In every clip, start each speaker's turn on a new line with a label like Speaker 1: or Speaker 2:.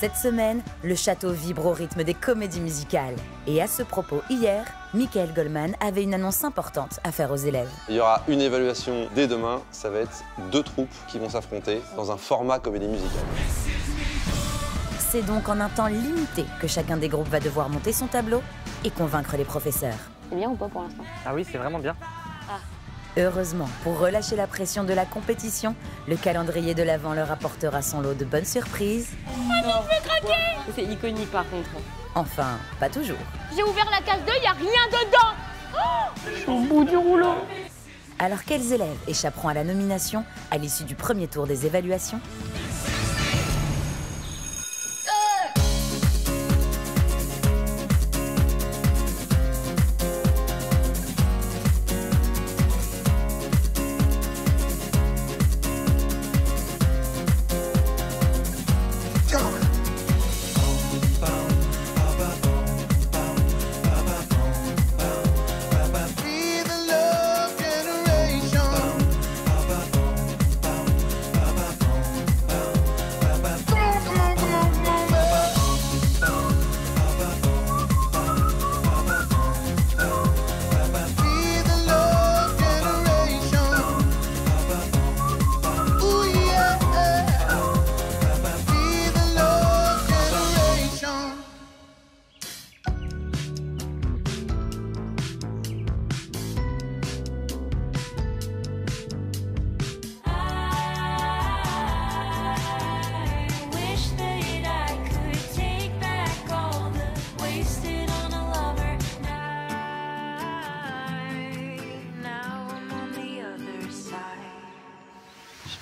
Speaker 1: Cette semaine, le château vibre au rythme des comédies musicales. Et à ce propos, hier, Michael Goldman avait une annonce importante à faire aux élèves.
Speaker 2: Il y aura une évaluation dès demain. Ça va être 2 troupes qui vont s'affronter dans un format comédie musicale.
Speaker 1: C'est donc en un temps limité que chacun des groupes va devoir monter son tableau et convaincre les professeurs.
Speaker 3: C'est bien ou pas pour l'instant?
Speaker 4: Ah oui, c'est vraiment bien.
Speaker 1: Heureusement, pour relâcher la pression de la compétition, le calendrier de l'Avent leur apportera son lot de bonnes surprises.
Speaker 3: C'est iconique par contre.
Speaker 1: Enfin, pas toujours.
Speaker 5: J'ai ouvert la case 2, il n'y a rien dedans.
Speaker 3: Je suis au bout du rouleau.
Speaker 1: Alors quels élèves échapperont à la nomination à l'issue du premier tour des évaluations?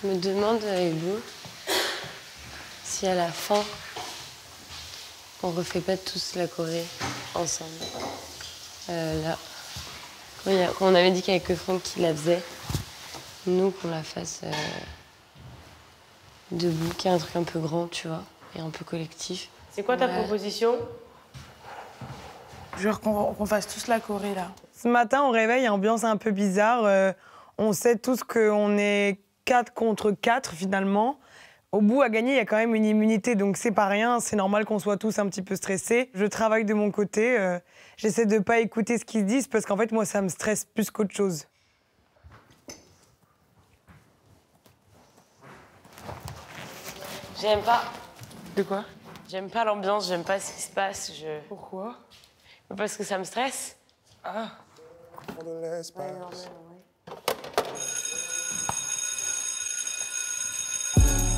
Speaker 3: Je me demande avec vous si à la fin, on refait pas tous la choré ensemble. Là, quand on avait dit qu'il y avait que Franck qui la faisait, nous qu'on la fasse debout, qu'il y ait un truc un peu grand, tu vois, et un peu collectif.
Speaker 6: C'est quoi ta proposition?
Speaker 7: Genre qu'on fasse tous la choré, là. Ce matin, au réveil, ambiance un peu bizarre. On sait tous qu'on est 4 contre 4, finalement. Au bout, à gagner, il y a quand même une immunité, donc c'est pas rien. C'est normal qu'on soit tous un petit peu stressés. Je travaille de mon côté. J'essaie de pas écouter ce qu'ils disent, parce qu'en fait, moi, ça me stresse plus qu'autre chose.
Speaker 3: J'aime pas.
Speaker 7: De quoi?
Speaker 3: J'aime pas l'ambiance, j'aime pas ce qui se passe.
Speaker 7: Pourquoi?
Speaker 3: Parce que ça me stresse.
Speaker 7: Ah.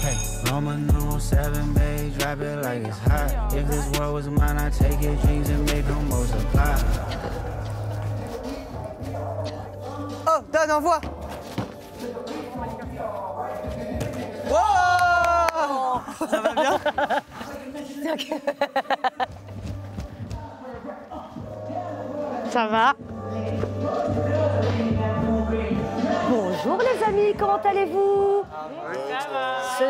Speaker 8: Hey, Roman numeral 7, babe, drop it like it's hot. If this world was mine, I'd take your dreams and make them multiply.
Speaker 7: Oh, donne, envoie. Wow! Ça va bien?
Speaker 5: Ça va? Bonjour les amis, comment allez-vous?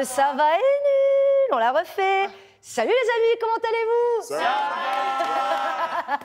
Speaker 5: Ça va est nul, on la refait. Salut les amis, comment allez-vous? Ça va.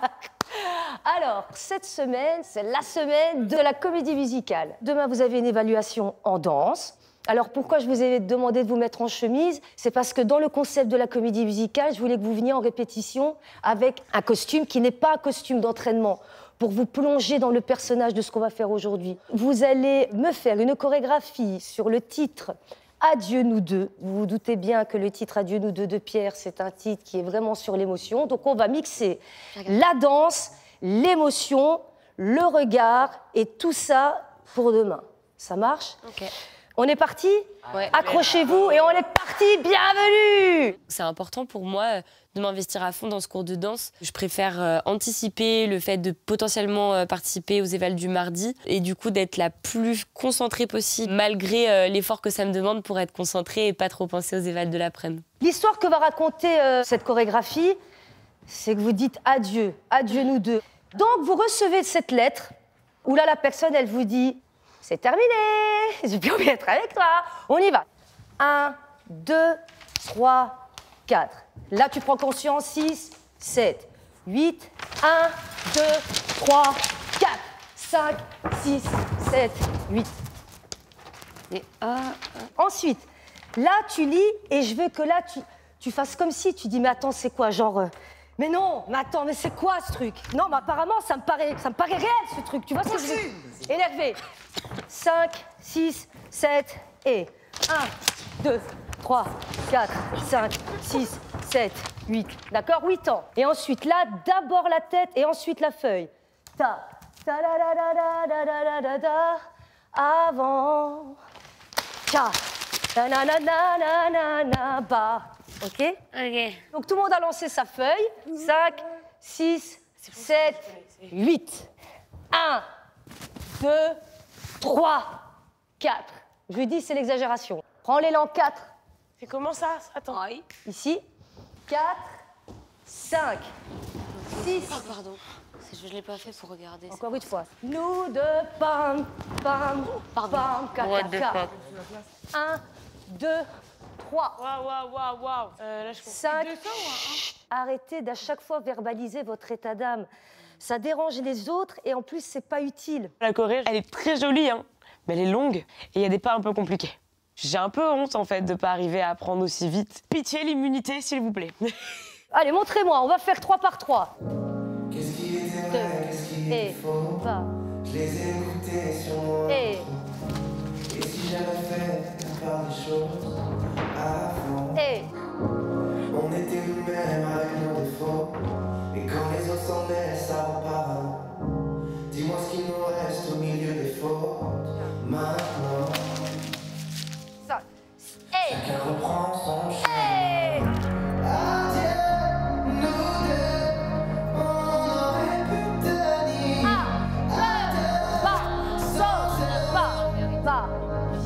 Speaker 5: Alors, cette semaine, c'est la semaine de la comédie musicale. Demain, vous avez une évaluation en danse. Alors, pourquoi je vous ai demandé de vous mettre en chemise? C'est parce que dans le concept de la comédie musicale, je voulais que vous veniez en répétition avec un costume qui n'est pas un costume d'entraînement, pour vous plonger dans le personnage de ce qu'on va faire aujourd'hui. Vous allez me faire une chorégraphie sur le titre « Adieu nous deux ». Vous vous doutez bien que le titre « Adieu nous deux » de Pierre, c'est un titre qui est vraiment sur l'émotion. Donc on va mixer la danse, l'émotion, le regard et tout ça pour demain. Ça marche?
Speaker 3: Ok.
Speaker 5: On est parti?
Speaker 3: Ouais.
Speaker 5: Accrochez-vous et on est parti. Bienvenue!
Speaker 3: C'est important pour moi de m'investir à fond dans ce cours de danse. Je préfère anticiper le fait de potentiellement participer aux évals du mardi et du coup d'être la plus concentrée possible malgré l'effort que ça me demande pour être concentrée et pas trop penser aux évals de l'après-midi.
Speaker 5: L'histoire que va raconter cette chorégraphie, c'est que vous dites adieu, adieu nous deux. Donc vous recevez cette lettre où là la personne elle vous dit c'est terminé, j'ai plus envie d'être avec toi, on y va. 1, 2, 3, 4. Là tu prends conscience, 6, 7, 8, 1, 2, 3, 4, 5, 6, 7, 8. Et ensuite, là tu lis et je veux que là tu fasses comme si, tu dis, mais attends, c'est quoi, genre, mais non, mais attends, mais c'est quoi ce truc? Non, mais apparemment, ça me paraît réel, ce truc, tu vois ce que je veux dire? Énervé. 5, 6, 7, et 1, 2, 3, 4, 5, 6, 7, 8. D'accord? 8 ans. Et ensuite, là, d'abord la tête et ensuite la feuille. Ta, ta, da, da, da, da, da, da, da, da, avant. Ta, na, na, na, na, na, na, bas. OK?
Speaker 3: Ok.
Speaker 5: Donc, tout le monde a lancé sa feuille. 5, 6, 7, 8. 1, 2, 3, 4. Je lui dis, c'est l'exagération. Prends l'élan 4.
Speaker 7: C'est comment ça? Attends.
Speaker 5: Ici. 4, 5, 6.
Speaker 3: Oh, pardon. Je l'ai pas fait pour regarder.
Speaker 5: Encore une fois. Nous deux, pam, pam, pam,
Speaker 3: What the
Speaker 5: caca.
Speaker 3: fuck.
Speaker 5: 1, 2, 3.
Speaker 7: Waouh. Là, je comprends.
Speaker 5: 5. Arrêtez d'à chaque fois verbaliser votre état d'âme. Ça dérange les autres et en plus, c'est pas utile.
Speaker 7: La choré, elle est très jolie, hein, mais elle est longue et il y a des pas un peu compliqués. J'ai un peu honte, en fait, de pas arriver à apprendre aussi vite. Pitié, l'immunité, s'il vous plaît.
Speaker 5: Allez, montrez-moi, on va faire 3 par 3.
Speaker 8: Qu'est-ce qui était vrai, qu'est-ce qui
Speaker 5: Et
Speaker 8: est faux?
Speaker 5: va.
Speaker 8: Je les ai écoutés sur mon
Speaker 5: Et
Speaker 8: Et si j'avais fait la part des choses avant?
Speaker 5: et
Speaker 8: On était nous-mêmes avec nos défauts. Et quand les autres s'en mêlent, ça repart. Dis-moi ce qu'il nous reste au milieu des fautes. Maintenant,
Speaker 5: ça. Et
Speaker 8: chacun reprend son chemin.
Speaker 5: et
Speaker 8: Adieu, nous deux, on aurait pu tenir.
Speaker 5: va.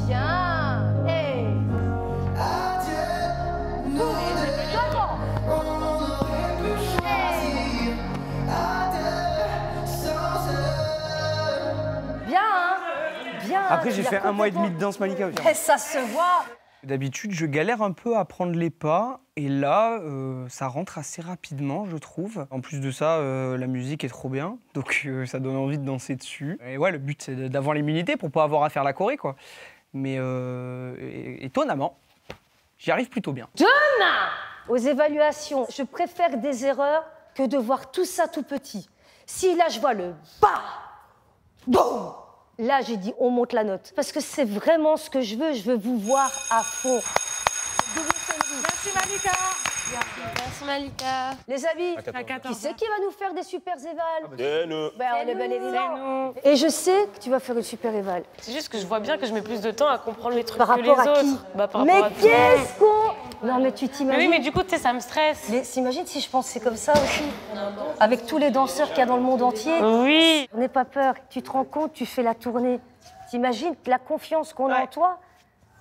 Speaker 5: Bien. Et
Speaker 8: Adieu, nous deux,
Speaker 5: comment?
Speaker 8: on aurait pu choisir. À deux, sans eux.
Speaker 5: Bien, hein? Bien.
Speaker 4: Après, j'ai
Speaker 5: tu
Speaker 4: fait
Speaker 5: l'as
Speaker 4: 1 mois et demi de
Speaker 5: complètement-
Speaker 4: danse Malika aussi.
Speaker 5: Et ça se voit.
Speaker 4: D'habitude, je galère un peu à prendre les pas. Et là, ça rentre assez rapidement, je trouve. En plus de ça, la musique est trop bien. Donc, ça donne envie de danser dessus. Et ouais, le but, c'est d'avoir l'immunité pour pas avoir à faire la choré, quoi. Mais étonnamment, j'y arrive plutôt bien.
Speaker 5: Aux évaluations, je préfère des erreurs que de voir tout ça tout petit. Si là, je vois le bas, boum, là, j'ai dit, on monte la note. Parce que c'est vraiment ce que je veux vous voir à fond.
Speaker 7: Merci, Malika.
Speaker 3: Merci Malika.
Speaker 5: Les amis,
Speaker 7: À 14
Speaker 5: qui c'est qui va nous faire des super évals?
Speaker 2: C'est nous.
Speaker 5: Ben, on est bien évidemment.
Speaker 7: nous.
Speaker 5: Et je sais que tu vas faire une super éval.
Speaker 7: C'est juste que je vois bien que je mets plus de temps à comprendre les trucs
Speaker 5: Par
Speaker 7: que les
Speaker 5: rapport à qui?
Speaker 7: autres. Bah, par
Speaker 5: Mais
Speaker 7: rapport à tout le monde.
Speaker 5: qu'est-ce qu'on... Non, mais tu
Speaker 7: Mais
Speaker 5: t'imagines...
Speaker 7: oui, mais du coup, tu sais, ça me stresse.
Speaker 5: Mais s'imagine si je pensais comme ça aussi, avec tous les danseurs qu'il y a dans le monde entier.
Speaker 7: Oui.
Speaker 5: N'aie pas peur, tu te rends compte, tu fais la tournée. T'imagines la confiance qu'on a en toi?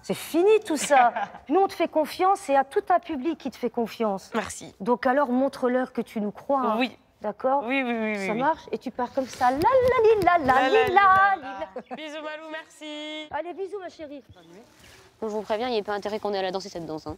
Speaker 5: C'est fini tout ça. Nous, on te fait confiance et à tout un public qui te fait confiance.
Speaker 7: Merci.
Speaker 5: Donc alors, montre-leur que tu nous crois. hein.
Speaker 7: Oui.
Speaker 5: D'accord?
Speaker 7: Oui.
Speaker 5: Ça marche? Et tu pars comme ça. La la li, la li, la.
Speaker 7: Bisous, Malou, merci.
Speaker 5: Allez, bisous, ma chérie.
Speaker 3: Bon, je vous préviens, il n'y a pas intérêt qu'on ait à la danser cette danse. Hein.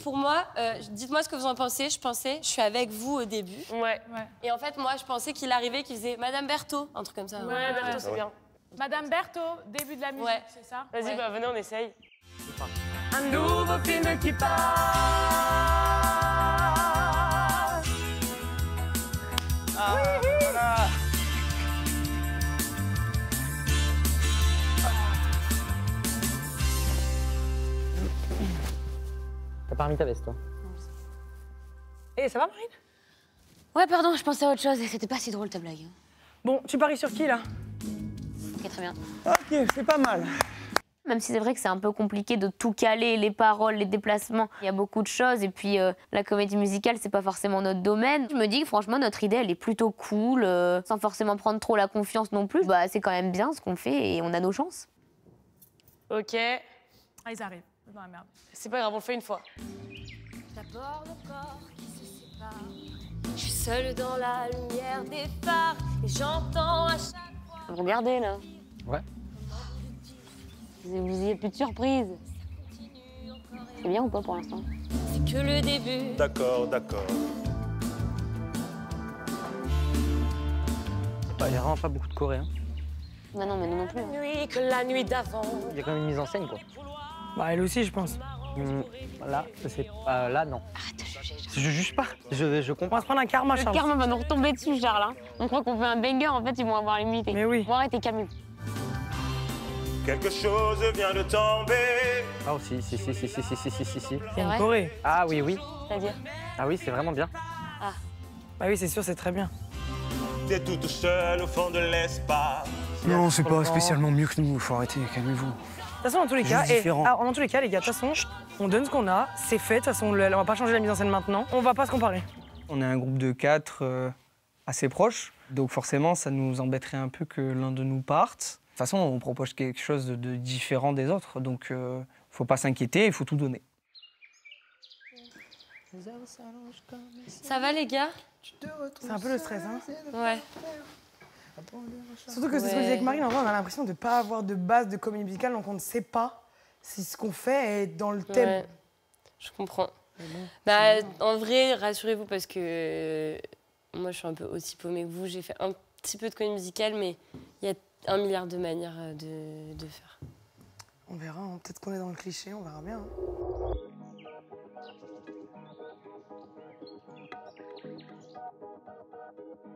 Speaker 6: Pour moi, dites-moi ce que vous en pensez. Je suis avec vous au début.
Speaker 7: Ouais.
Speaker 6: Et en fait, moi, je pensais qu'il arrivait, qu'il faisait Madame Berthaud, un truc comme ça.
Speaker 7: Ouais, Berthaud, c'est bien.
Speaker 9: Madame Berthaud, début de la musique,
Speaker 6: Ouais.
Speaker 9: c'est ça?
Speaker 7: Vas-y,
Speaker 6: Ouais.
Speaker 7: bah venez, on essaye. Un nouveau film qui passe. Voilà.
Speaker 10: T'as pas remis ta veste, toi?
Speaker 7: Eh, ça va, Marine?
Speaker 3: Ouais, pardon, je pensais à autre chose et c'était pas si drôle ta blague.
Speaker 7: Bon, tu paries sur qui, là?
Speaker 3: Ok, très bien.
Speaker 4: Ok, c'est pas mal.
Speaker 3: Même si c'est vrai que c'est un peu compliqué de tout caler, les paroles, les déplacements, il y a beaucoup de choses. Et puis la comédie musicale, c'est pas forcément notre domaine. Je me dis que franchement, notre idée, elle est plutôt cool, sans forcément prendre trop la confiance non plus. Bah, c'est quand même bien ce qu'on fait et on a nos chances.
Speaker 7: Ok.
Speaker 9: Ah, ils arrivent. Dans la merde.
Speaker 7: C'est pas grave, on le fait une fois.
Speaker 6: D'abord le corps qui se sépare. Je suis seule dans la lumière des phares et j'entends à chaque fois.
Speaker 3: Vous regardez, là?
Speaker 10: Ouais.
Speaker 3: Vous y avez plus de surprise. C'est bien ou pas pour l'instant?
Speaker 6: C'est que le début.
Speaker 11: D'accord.
Speaker 10: Il y a vraiment pas beaucoup de choré. Hein.
Speaker 3: Bah non, mais nous non plus. Hein.
Speaker 7: Nuit que la nuit d'avant.
Speaker 10: Il y a quand même une mise en scène, quoi.
Speaker 7: Bah, elle aussi, je pense.
Speaker 10: Là, là, non.
Speaker 5: Arrête de juger.
Speaker 10: Je juge pas. Je
Speaker 7: On
Speaker 10: comprends.
Speaker 7: va se prendre un karma,
Speaker 3: Le
Speaker 7: Charles.
Speaker 3: karma va nous retomber dessus, Charles. Hein. On croit qu'on fait un banger, en fait, ils vont avoir l'immunité.
Speaker 7: Mais oui.
Speaker 3: Bon, arrêtez, Camille.
Speaker 8: Quelque chose vient de tomber.
Speaker 10: Oh, si.
Speaker 3: C'est
Speaker 7: En
Speaker 3: vrai?
Speaker 7: Corée.
Speaker 10: Ah oui, oui.
Speaker 3: C'est-à-dire?
Speaker 10: Ah oui, c'est vraiment bien.
Speaker 7: Bah oui, c'est sûr, c'est très bien.
Speaker 8: T'es toute seule au fond de l'espace.
Speaker 4: Non, c'est pas spécialement mieux que nous, faut arrêter, calmez-vous.
Speaker 7: De toute façon, dans tous les cas,
Speaker 4: Juste différent.
Speaker 7: dans tous les cas, les gars, de toute façon, on donne ce qu'on a, c'est fait. De toute façon, on va pas changer la mise en scène maintenant. On va pas se comparer.
Speaker 4: On est un groupe de 4 assez proches, donc forcément, ça nous embêterait un peu que l'un de nous parte. De toute façon, on propose quelque chose de différent des autres, donc faut pas s'inquiéter, il faut tout donner.
Speaker 3: Ça va, les gars?
Speaker 7: C'est un peu le stress, hein.
Speaker 3: Ouais.
Speaker 7: Surtout que c'est ce que je disais avec Marine, en vrai, on a l'impression de pas avoir de base de comédie musicale, donc on ne sait pas si ce qu'on fait est dans le thème.
Speaker 3: Ouais, je comprends. Bah, en vrai, rassurez-vous, parce que moi, je suis un peu aussi paumée que vous. J'ai fait un petit peu de comédie musicale, mais il y a 1 milliard de manières de faire.
Speaker 7: On verra, hein. Peut-être qu'on est dans le cliché, on verra bien. Hein.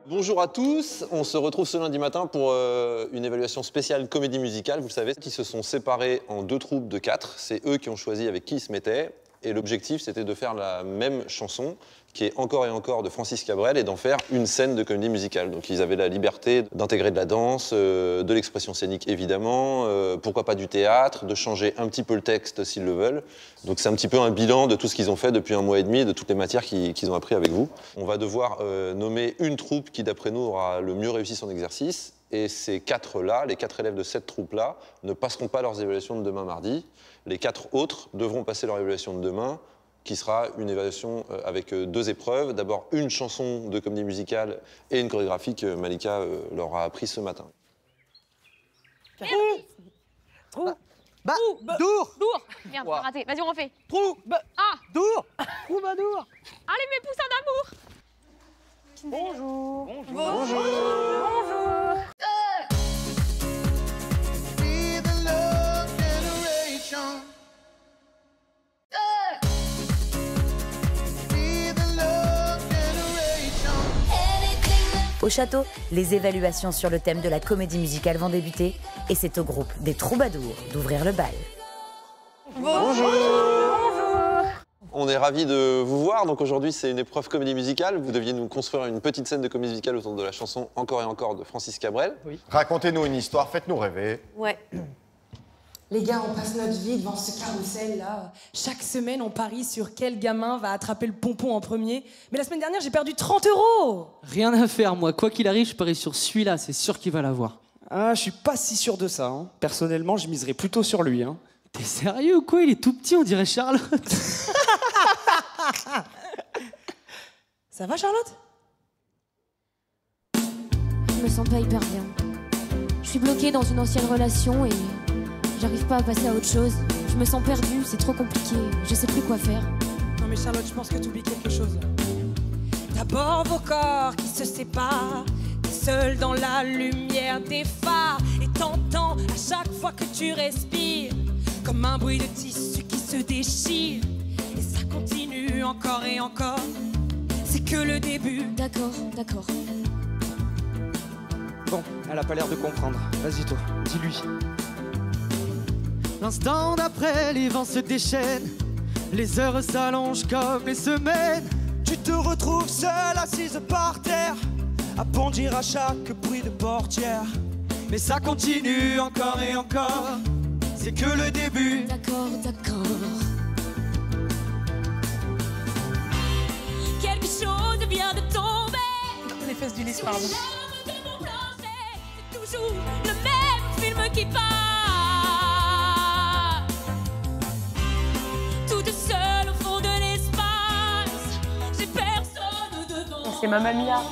Speaker 2: Bonjour à tous, on se retrouve ce lundi matin pour une évaluation spéciale comédie musicale. Vous le savez, qui se sont séparés en 2 troupes de 4. C'est eux qui ont choisi avec qui ils se mettaient. Et l'objectif, c'était de faire la même chanson, qui est Encore et encore de Francis Cabrel, et d'en faire une scène de comédie musicale. Donc ils avaient la liberté d'intégrer de la danse, de l'expression scénique évidemment, pourquoi pas du théâtre, de changer un petit peu le texte s'ils le veulent. Donc c'est un petit peu un bilan de tout ce qu'ils ont fait depuis 1 mois et demi, de toutes les matières qu'ils ont appris avec vous. On va devoir nommer une troupe qui, d'après nous, aura le mieux réussi son exercice. Et ces 4-là, les 4 élèves de cette troupe-là, ne passeront pas leurs évaluations de demain mardi. Les 4 autres devront passer leur évaluation de demain, qui sera une évaluation avec 2 épreuves. D'abord, une chanson de comédie musicale et une chorégraphie que Malika leur a appris ce matin.
Speaker 10: Dour.
Speaker 3: Merde, raté. Vas-y, on refait.
Speaker 10: Dour.
Speaker 3: Troubadour. Allez, mes poussins d'amour.
Speaker 7: Bonjour.
Speaker 3: Bonjour.
Speaker 1: Au château, les évaluations sur le thème de la comédie musicale vont débuter et c'est au groupe des Troubadours d'ouvrir le bal.
Speaker 3: Bonjour.
Speaker 2: On est ravis de vous voir. Donc aujourd'hui, c'est une épreuve comédie musicale. Vous deviez nous construire une petite scène de comédie musicale autour de la chanson Encore et encore de Francis Cabrel.
Speaker 10: Oui.
Speaker 11: Racontez-nous une histoire, faites-nous rêver.
Speaker 3: Ouais.
Speaker 12: Les gars, on passe notre vie devant ce carrousel-là. Chaque semaine, on parie sur quel gamin va attraper le pompon en premier. Mais la semaine dernière, j'ai perdu 30 €.
Speaker 13: Rien à faire, moi. Quoi qu'il arrive, je parie sur celui-là. C'est sûr qu'il va l'avoir.
Speaker 14: Ah, je suis pas si sûr de ça. Hein. Personnellement, je miserais plutôt sur lui. Hein.
Speaker 13: T'es sérieux ou quoi? Il est tout petit, on dirait Charlotte.
Speaker 12: Ça va, Charlotte?
Speaker 6: Je me sens pas hyper bien. Je suis bloquée dans une ancienne relation et j'arrive pas à passer à autre chose. Je me sens perdue, c'est trop compliqué. Je sais plus quoi faire.
Speaker 12: Non mais Charlotte, je pense que tu oublies quelque chose. D'abord vos corps qui se séparent, t'es seule dans la lumière des phares et t'entends à chaque fois que tu respires comme un bruit de tissu qui se déchire et ça continue encore et encore. C'est que le début.
Speaker 6: D'accord, d'accord.
Speaker 14: Bon, elle a pas l'air de comprendre. Vas-y toi, dis-lui.
Speaker 13: L'instant d'après, les vents se déchaînent. Les heures s'allongent comme les semaines.
Speaker 8: Tu te retrouves seule assise par terre, à bondir à chaque bruit de portière.
Speaker 13: Mais ça continue encore et encore. C'est que le début.
Speaker 6: D'accord, d'accord.
Speaker 12: Quelque chose vient de tomber. Les fesses du lys, pardon. C'est toujours le même film qui part. Toute seule au fond de l'espace. J'ai personne devant.
Speaker 7: C'est Mamma Mia.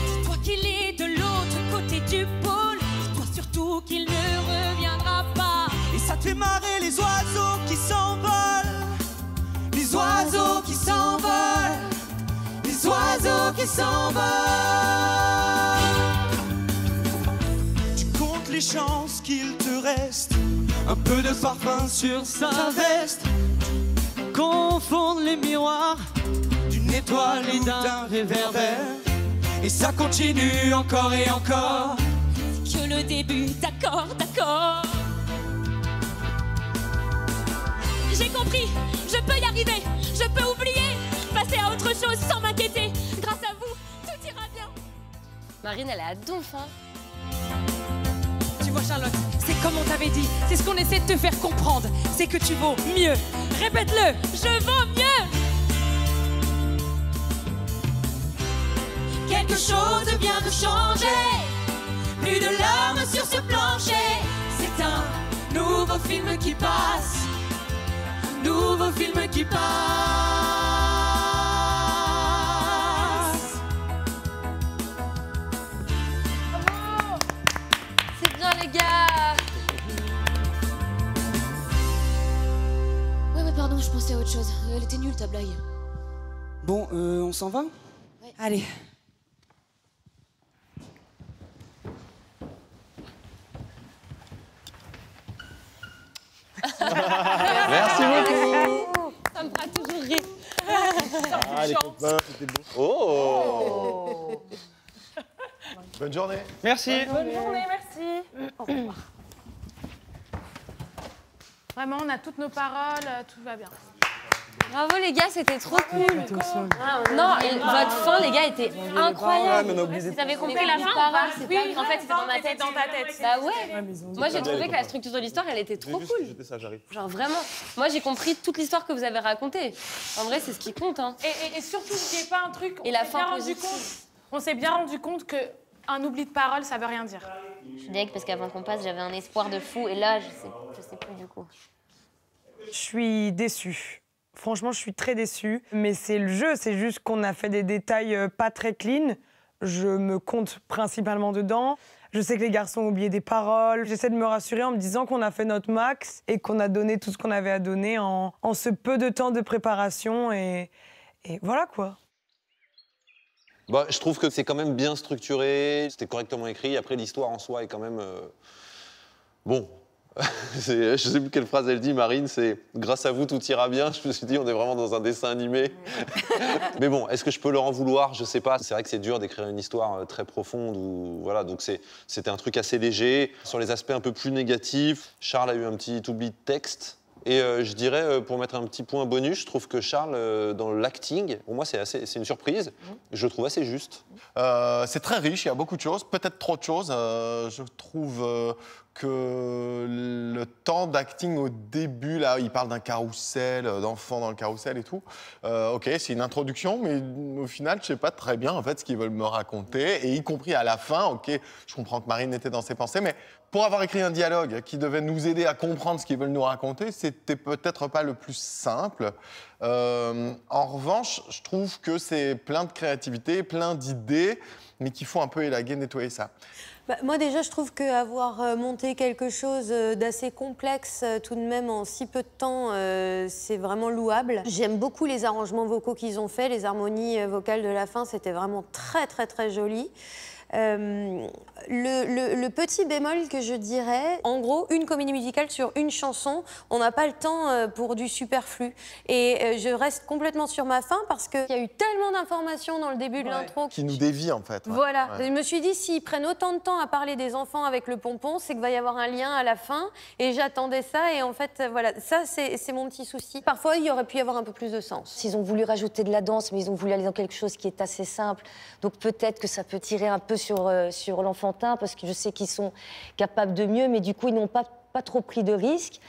Speaker 12: Dis-toi qu'il est de l'autre côté du pôle. Dis-toi surtout qu'il ne reviendra pas.
Speaker 8: Et ça te fait marrer les oiseaux qui s'envolent. Les oiseaux qui s'envolent. Les oiseaux qui s'envolent. Tu comptes
Speaker 13: les chances qu'il te reste un peu de parfum sur sa veste. Confondre les miroirs d'une étoile et d'un réverbère. Et ça continue encore et encore.
Speaker 12: C'est que le début, d'accord, d'accord. J'ai compris, je peux y arriver, je peux oublier, passer à autre chose sans m'inquiéter. Grâce à vous, tout ira bien.
Speaker 3: Marine, elle est à donf, hein.
Speaker 12: Tu vois, Charlotte, c'est comme on t'avait dit, c'est ce qu'on essaie de te faire comprendre, c'est que tu vaux mieux. Répète-le, je vaux mieux. Quelque chose vient de changer, plus de larmes sur ce plancher. C'est un nouveau film qui passe. Nouveau film qui passe.
Speaker 3: C'est bien, les gars.
Speaker 6: Ouais, mais pardon, je pensais à autre chose. Elle était nulle, ta blague.
Speaker 14: Bon, on s'en va?
Speaker 12: Allez.
Speaker 2: Merci beaucoup.
Speaker 3: Ça me fera toujours rire.
Speaker 11: Ah, les copains, c'était beau.
Speaker 2: Oh.
Speaker 11: Bonne journée.
Speaker 4: Merci.
Speaker 9: Bonne journée, merci. Au revoir. Vraiment, on a toutes nos paroles, tout va bien.
Speaker 3: Bravo les gars, c'était trop cool. Non, et votre fin, les gars, était incroyable.
Speaker 9: Vous avez compris la fin?
Speaker 3: Oui, en fait, c'était dans ma tête.
Speaker 9: Dans ta tête.
Speaker 3: Bah ouais. Moi, j'ai trouvé que la structure de l'histoire, elle était trop cool.
Speaker 11: J'étais ça, j'arrive.
Speaker 3: Genre vraiment. Moi, j'ai compris toute l'histoire que vous avez racontée. En vrai, c'est ce qui compte, hein.
Speaker 9: Et surtout, n'oubliez pas un truc.
Speaker 3: Et la fin positive.
Speaker 9: On s'est bien rendu compte que un oubli de parole, ça veut rien dire.
Speaker 15: Je suis deg parce qu'avant qu'on passe, j'avais un espoir de fou. Et là, je sais plus du coup.
Speaker 7: Je suis déçue. Franchement, je suis très déçue. Mais c'est le jeu, c'est juste qu'on a fait des détails pas très clean. Je me compte principalement dedans. Je sais que les garçons ont oublié des paroles. J'essaie de me rassurer en me disant qu'on a fait notre max et qu'on a donné tout ce qu'on avait à donner en ce peu de temps de préparation. Et voilà quoi.
Speaker 2: Bah, je trouve que c'est quand même bien structuré, c'était correctement écrit. Après, l'histoire en soi est quand même... Bon, je sais plus quelle phrase elle dit, Marine, c'est « Grâce à vous, tout ira bien ». Je me suis dit, on est vraiment dans un dessin animé. Mais bon, est-ce que je peux leur en vouloir? Je sais pas. C'est vrai que c'est dur d'écrire une histoire très profonde. Voilà, donc c'était un truc assez léger. Sur les aspects un peu plus négatifs, Charles a eu un petit oubli de texte. Et je dirais, pour mettre un petit point bonus, je trouve que Charles, dans l'acting, pour moi, c'est une surprise. Je le trouve assez juste.
Speaker 11: C'est très riche, il y a beaucoup de choses, peut-être trop de choses. Je trouve que le temps d'acting au début, là, il parle d'un carrousel, d'enfants dans le carrousel et tout. Ok, c'est une introduction, mais au final, je sais pas très bien en fait ce qu'ils veulent me raconter, et y compris à la fin. Ok, je comprends que Marine était dans ses pensées, mais pour avoir écrit un dialogue qui devait nous aider à comprendre ce qu'ils veulent nous raconter, c'était peut-être pas le plus simple. En revanche, je trouve que c'est plein de créativité, plein d'idées, mais qu'il faut un peu élaguer, nettoyer ça.
Speaker 16: Bah, moi déjà, je trouve qu'avoir monté quelque chose d'assez complexe tout de même en si peu de temps, c'est vraiment louable. J'aime beaucoup les arrangements vocaux qu'ils ont faits, les harmonies vocales de la fin, c'était vraiment très très très joli. Le petit bémol que je dirais, en gros, une comédie musicale sur une chanson, on n'a pas le temps pour du superflu. Et je reste complètement sur ma faim parce qu'il y a eu tellement d'informations dans le début de l'intro.
Speaker 11: Qui nous dévie, en fait.
Speaker 16: Voilà. Je me suis dit, s'ils prennent autant de temps à parler des enfants avec le pompon, c'est qu'il va y avoir un lien à la fin. Et j'attendais ça. Et en fait, voilà, ça, c'est mon petit souci. Parfois, il y aurait pu y avoir un peu plus de sens.
Speaker 5: Ils ont voulu rajouter de la danse, mais ils ont voulu aller dans quelque chose qui est assez simple. Donc peut-être que ça peut tirer un peu sur l'enfantin, parce que je sais qu'ils sont capables de mieux, mais du coup, ils n'ont pas trop pris de risques.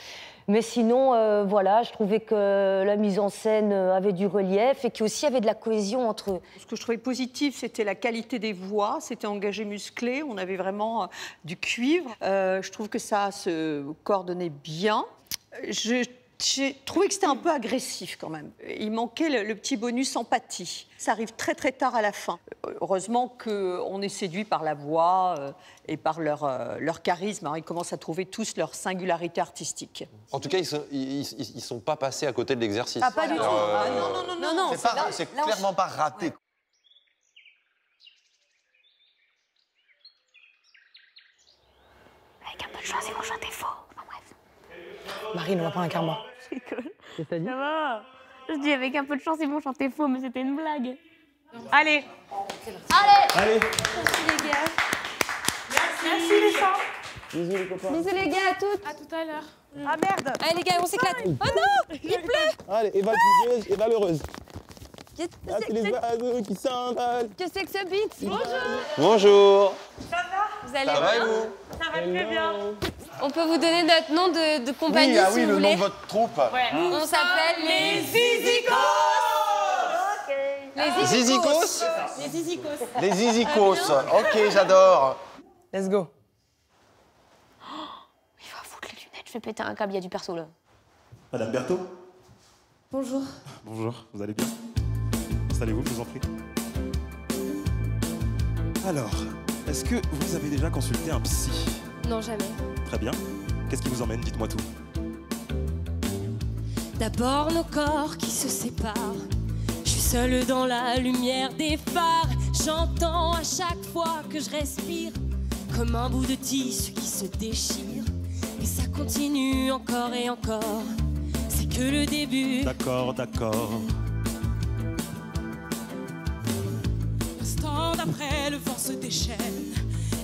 Speaker 5: Mais sinon, voilà, je trouvais que la mise en scène avait du relief et qu'il y avait de la cohésion entre eux.
Speaker 17: Ce que je trouvais positif, c'était la qualité des voix, c'était engagé, musclé, on avait vraiment du cuivre. Je trouve que ça se coordonnait bien. J'ai trouvé que c'était un peu agressif quand même. Il manquait le petit bonus empathie. Ça arrive très très tard à la fin. Heureusement qu'on est séduit par la voix et par leur charisme. Alors, ils commencent à trouver tous leur singularité artistique.
Speaker 2: En tout cas, ils sont pas passés à côté de l'exercice.
Speaker 16: Ah, pas du tout.
Speaker 11: Non, c'est clairement pas raté.
Speaker 15: de chance, ils vont chanter faux. Enfin bref.
Speaker 7: Marine, on va prendre un karma.
Speaker 15: Je rigole.
Speaker 10: Qu'est-ce que t'as dit?
Speaker 15: Ça va. Je dis avec un peu de chance, ils vont chanter faux, mais c'était une blague.
Speaker 9: Allez.
Speaker 10: Allez.
Speaker 15: Merci les gars.
Speaker 9: Merci les gens.
Speaker 10: Bisous les copains.
Speaker 15: Bisous les gars, à toutes.
Speaker 9: À tout à l'heure.
Speaker 7: Ah merde.
Speaker 12: Allez les gars, on s'éclate. Oh non, il pleut.
Speaker 11: Allez, Eva Kieuse et valeureuse.
Speaker 15: Qu'est-ce
Speaker 11: Ah, c'est les oiseaux qui s'envolent.
Speaker 15: que c'est que ce beat?
Speaker 2: Bonjour.
Speaker 15: Vous allez
Speaker 2: Ça va et
Speaker 15: bien?
Speaker 2: vous?
Speaker 9: Ça va très bien.
Speaker 15: On peut vous donner notre nom de compagnie
Speaker 11: Oui, ah
Speaker 15: si
Speaker 11: oui,
Speaker 15: vous
Speaker 11: le
Speaker 15: voulez.
Speaker 11: nom de votre troupe.
Speaker 15: On s'appelle les Zizikos. Les
Speaker 2: Zizikos?
Speaker 15: Les Zizikos.
Speaker 11: Les Zizikos. Ok, j'adore.
Speaker 7: Let's go.
Speaker 15: Il va foutre les lunettes, je vais péter un câble, il y a du perso là.
Speaker 18: Madame Berthaud.
Speaker 15: Bonjour.
Speaker 18: Bonjour, vous allez bien? Installez-vous, je vous en prie. Alors, est-ce que vous avez déjà consulté un psy?
Speaker 6: Non, jamais.
Speaker 18: Très bien. Qu'est-ce qui vous emmène? Dites-moi tout.
Speaker 12: D'abord nos corps qui se séparent. Je suis seule dans la lumière des phares. J'entends à chaque fois que je respire comme un bout de tissu qui se déchire. Et ça continue encore et encore. C'est que le début.
Speaker 18: D'accord, d'accord.
Speaker 12: Instant d'après, le vent se déchaîne.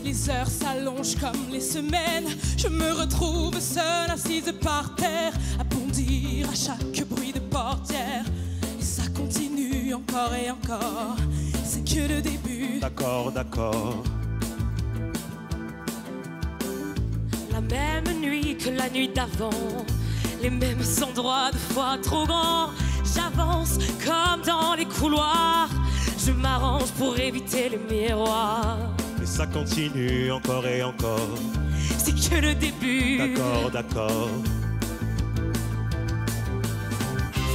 Speaker 12: Les heures s'allongent comme les semaines. Je me retrouve seule, assise par terre, à bondir à chaque bruit de portière. Et ça continue encore et encore. C'est que le début.
Speaker 18: D'accord, d'accord.
Speaker 12: La même nuit que la nuit d'avant. Les mêmes endroits de fois trop grands. J'avance comme dans les couloirs. Je m'arrange pour éviter les miroirs.
Speaker 18: Et ça continue encore et encore.
Speaker 12: C'est que le début.
Speaker 18: D'accord, d'accord.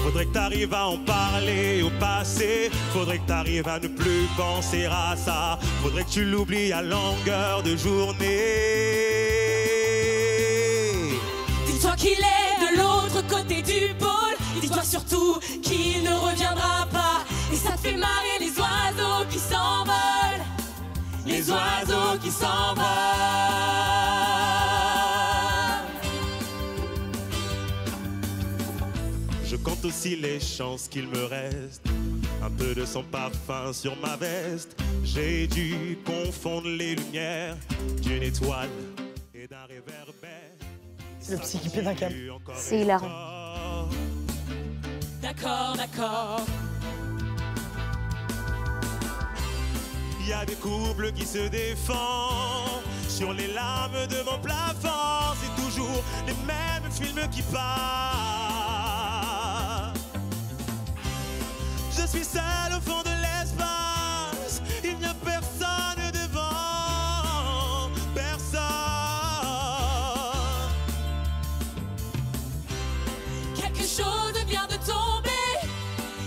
Speaker 18: Faudrait que t'arrives à en parler au passé. Faudrait que t'arrives à ne plus penser à ça. Faudrait que tu l'oublies à longueur de journée.
Speaker 12: Dis-toi qu'il est de l'autre côté du pôle. Dis-toi surtout qu'il ne reviendra pas. Et ça te fait marrer les oiseaux qui s'envolent. Les oiseaux qui s'envolent.
Speaker 18: Je compte aussi les chances qu'il me reste. Un peu de son parfum sur ma veste. J'ai dû confondre les lumières d'une étoile et d'un réverbère.
Speaker 7: C'est le psy qui pète un câble.
Speaker 15: C'est hilarant.
Speaker 12: D'accord, d'accord.
Speaker 18: Il y a des couples qui se défendent sur les lames de mon plafond. C'est toujours les mêmes films qui passent. Je suis seul au fond de l'espace. Il n'y a personne devant. Personne.
Speaker 12: Quelque chose vient de tomber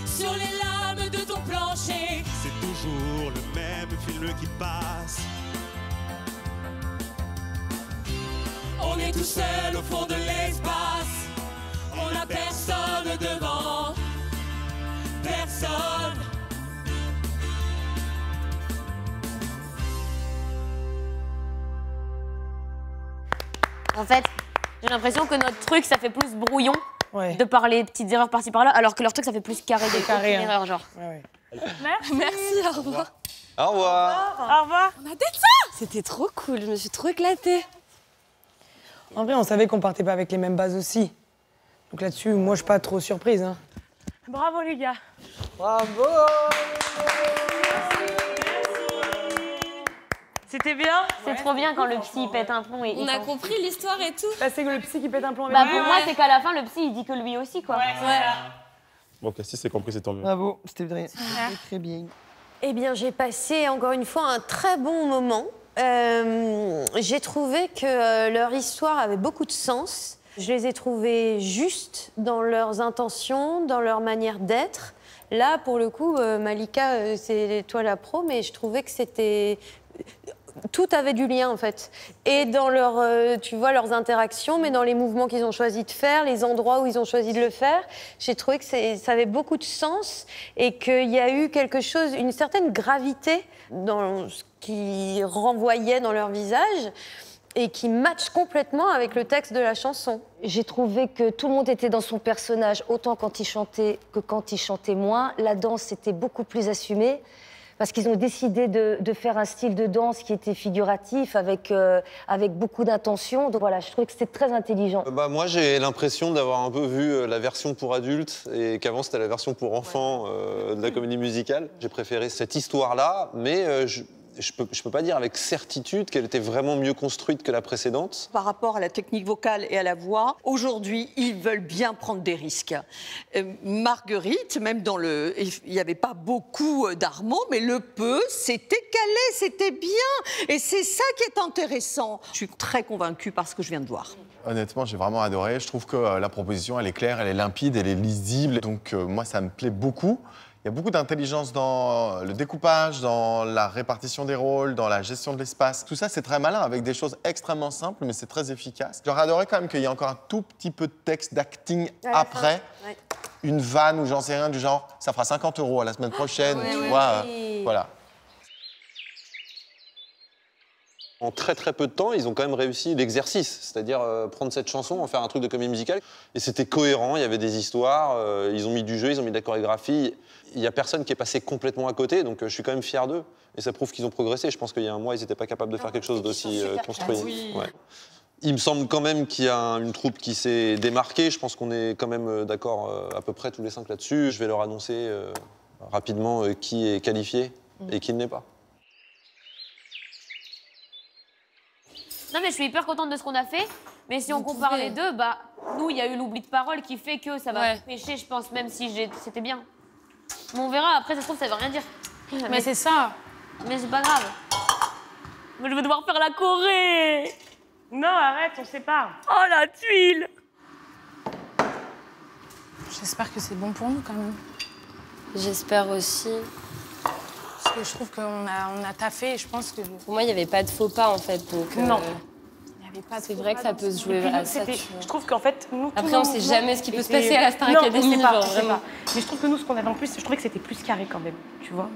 Speaker 12: sur les lames de ton plancher.
Speaker 18: C'est toujours le même film qui passe.
Speaker 12: On est tout seul au fond de l'espace. On n'a personne devant. Personne.
Speaker 15: En fait, j'ai l'impression que notre truc, ça fait plus brouillon
Speaker 7: Ouais.
Speaker 15: de parler petites erreurs par-ci par-là, alors que leur truc, ça fait plus carré des
Speaker 7: carré, hein.
Speaker 15: erreurs, genre.
Speaker 7: Ouais, ouais.
Speaker 12: Merci, au revoir.
Speaker 2: Au revoir.
Speaker 9: Au revoir.
Speaker 12: On a d'être ça. C'était trop cool, je me suis trop éclatée.
Speaker 7: En vrai, on savait qu'on partait pas avec les mêmes bases aussi. Donc là-dessus, moi, je suis pas trop surprise. Hein.
Speaker 9: Bravo les gars.
Speaker 7: Bravo.
Speaker 9: C'était bien.
Speaker 15: C'est trop bien quand le psy pète un plomb et
Speaker 12: On a compris l'histoire et tout.
Speaker 7: Bah, c'est que le psy qui pète un plomb.
Speaker 15: Bah pour moi, c'est qu'à la fin, le psy, il dit que lui aussi, quoi.
Speaker 18: Bon, ok, si c'est compris, c'est tant mieux.
Speaker 7: Bravo, c'était très bien.
Speaker 16: Eh bien, j'ai passé encore une fois un très bon moment. J'ai trouvé que leur histoire avait beaucoup de sens. Je les ai trouvés justes dans leurs intentions, dans leur manière d'être. Là, pour le coup, Malika, c'est toi la pro, mais je trouvais que c'était... Tout avait du lien, en fait. Et dans tu vois, leurs interactions, mais dans les mouvements qu'ils ont choisi de faire, les endroits où ils ont choisi de le faire, j'ai trouvé que ça avait beaucoup de sens et qu'il y a eu quelque chose, une certaine gravité dans ce qu'ils renvoyaient dans leur visage. et qui match complètement avec le texte de la chanson.
Speaker 5: J'ai trouvé que tout le monde était dans son personnage, autant quand il chantait que quand il chantait moins. La danse était beaucoup plus assumée, parce qu'ils ont décidé de faire un style de danse qui était figuratif, avec beaucoup d'intention. Donc voilà, je trouvais que c'était très intelligent.
Speaker 2: Moi, j'ai l'impression d'avoir un peu vu la version pour adultes et qu'avant, c'était la version pour enfants de la comédie musicale. J'ai préféré cette histoire-là, mais je peux pas dire avec certitude qu'elle était vraiment mieux construite que la précédente.
Speaker 17: Par rapport à la technique vocale et à la voix, aujourd'hui, ils veulent bien prendre des risques. Marguerite, même dans le... Il n'y avait pas beaucoup d'harmonies, mais le peu, c'était calé, c'était bien. Et c'est ça qui est intéressant. Je suis très convaincue par ce que je viens de voir.
Speaker 11: Honnêtement, j'ai vraiment adoré. Je trouve que la proposition, elle est claire, elle est limpide, elle est lisible. Donc moi, ça me plaît beaucoup. Il y a beaucoup d'intelligence dans le découpage, dans la répartition des rôles, dans la gestion de l'espace. Tout ça, c'est très malin, avec des choses extrêmement simples, mais c'est très efficace. J'aurais adoré quand même qu'il y ait encore un tout petit peu de texte, d'acting après. Ouais. Une vanne ou j'en sais rien, du genre, ça fera 50 € à la semaine prochaine, tu vois. Voilà.
Speaker 2: En très peu de temps, ils ont quand même réussi l'exercice, c'est-à-dire prendre cette chanson, en faire un truc de comédie musicale. Et c'était cohérent, il y avait des histoires, ils ont mis du jeu, ils ont mis de la chorégraphie. Il n'y a personne qui est passé complètement à côté, donc je suis quand même fier d'eux. Et ça prouve qu'ils ont progressé. Je pense qu'il y a un mois, ils n'étaient pas capables de faire quelque chose d'aussi construit. Oui. Ouais. Il me semble quand même qu'il y a une troupe qui s'est démarquée. Je pense qu'on est quand même d'accord à peu près tous les 5 là-dessus. Je vais leur annoncer rapidement qui est qualifié et qui ne l'est pas.
Speaker 15: Non mais je suis hyper contente de ce qu'on a fait, mais si on compare les deux, bah nous il y a eu l'oubli de parole qui fait que ça va pêcher, je pense, même si c'était bien. Mais on verra, après ça se trouve ça veut rien dire.
Speaker 9: Mais c'est ça.
Speaker 15: Mais c'est pas grave. Mais je vais devoir faire la Corée.
Speaker 9: Non, arrête, on sépare.
Speaker 15: Oh la tuile.
Speaker 9: J'espère que c'est bon pour nous quand même.
Speaker 3: J'espère aussi.
Speaker 9: Parce que je trouve qu'on a taffé et je pense que...
Speaker 3: Pour moi, il n'y avait pas de faux pas, en fait. Donc,
Speaker 9: non.
Speaker 3: C'est vrai que ça peut se jouer à ça.
Speaker 9: Je trouve qu'en fait, nous...
Speaker 3: Après, on ne sait jamais ce qui peut se passer à la Star Academy, genre, vraiment.
Speaker 9: Mais je trouve que nous, ce qu'on avait en plus, je trouvais que c'était plus carré quand même, tu vois.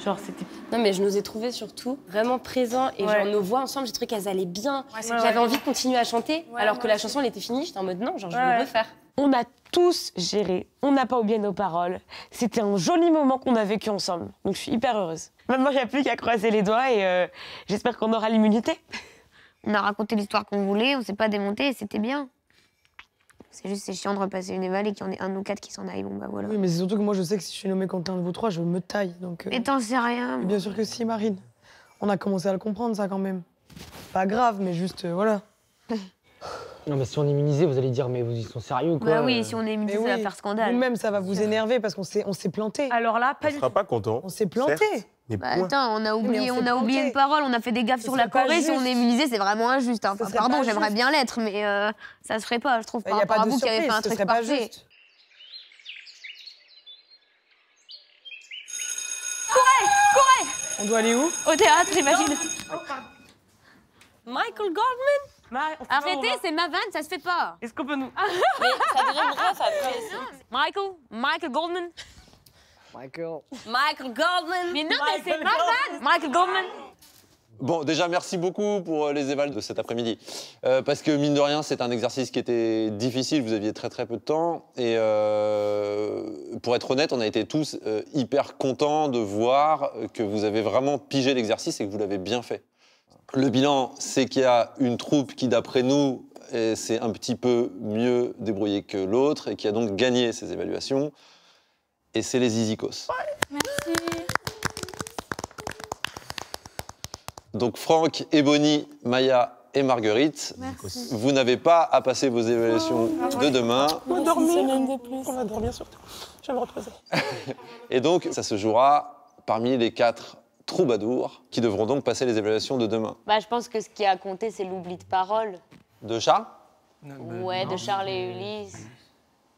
Speaker 9: Genre, c'était...
Speaker 3: Non, mais je nous ai trouvés surtout vraiment présents et genre nos voix ensemble, j'ai trouvé qu'elles allaient bien. J'avais envie de continuer à chanter, alors que la chanson, elle était finie. J'étais en mode non, genre, je veux le refaire.
Speaker 19: On a tous géré, on n'a pas oublié nos paroles. C'était un joli moment qu'on a vécu ensemble. Donc je suis hyper heureuse. Maintenant, il n'y a plus qu'à croiser les doigts et j'espère qu'on aura l'immunité.
Speaker 15: On a raconté l'histoire qu'on voulait, on s'est pas démonté et c'était bien. C'est juste, c'est chiant de repasser une éval et qu'il y en ait un ou 4 qui s'en aillent. Bon, bah voilà.
Speaker 7: Oui, mais c'est surtout que moi, je sais que si je suis nommée contre un de vous 3, je me taille. Donc,
Speaker 15: mais t'en sais rien.
Speaker 7: Bien sûr que si, Marine. On a commencé à le comprendre, ça, quand même. Pas grave, mais juste, voilà.
Speaker 10: Non, mais si on est immunisé, vous allez dire, mais ils sont sérieux, quoi.
Speaker 15: Bah oui, si on est immunisé, ça va faire scandale.
Speaker 7: Vous-même, ça va vous énerver parce qu'on s'est planté.
Speaker 19: Alors là, pas du tout.
Speaker 11: On sera pas content.
Speaker 7: On s'est planté.
Speaker 11: Mais
Speaker 15: bah, attends, on a oublié une parole, on a fait des gaffes sur la Corée. Si on est immunisé, c'est vraiment injuste. Hein. Enfin, pardon, j'aimerais bien l'être, mais ça se ferait pas, je trouve, par rapport à vous qui avez fait un truc parfait. Courez.
Speaker 7: On doit aller où?
Speaker 15: Au théâtre, j'imagine.
Speaker 3: Michael Goldman?
Speaker 15: Arrêtez, c'est ma vanne, ça se fait pas.
Speaker 19: Est-ce qu'on peut nous...
Speaker 3: Mais ça devrait une ref après.
Speaker 15: Michael Goldman.
Speaker 19: Michael
Speaker 15: Goldman. Mais non, mais c'est ma vanne. Michael Goldman.
Speaker 2: Bon, déjà, merci beaucoup pour les évals de cet après-midi. Parce que, mine de rien, c'est un exercice qui était difficile, vous aviez très peu de temps. Et pour être honnête, on a été tous hyper contents de voir que vous avez vraiment pigé l'exercice et que vous l'avez bien fait. Le bilan, c'est qu'il y a une troupe qui, d'après nous, s'est un petit peu mieux débrouillée que l'autre et qui a donc gagné ces évaluations. Et c'est les Zizikos.
Speaker 9: Merci.
Speaker 2: Donc Franck, Ebony, Maya et Marguerite, vous n'avez pas à passer vos évaluations de demain.
Speaker 19: On va dormir. Une semaine de plus. On va dormir surtout. Je vais me reposer.
Speaker 2: Et donc, ça se jouera parmi les 4 troubadours qui devront donc passer les évaluations de demain.
Speaker 3: Bah, je pense que ce qui a compté, c'est l'oubli de parole.
Speaker 2: De Charles?
Speaker 3: Ouais, de Charles et Ulysse.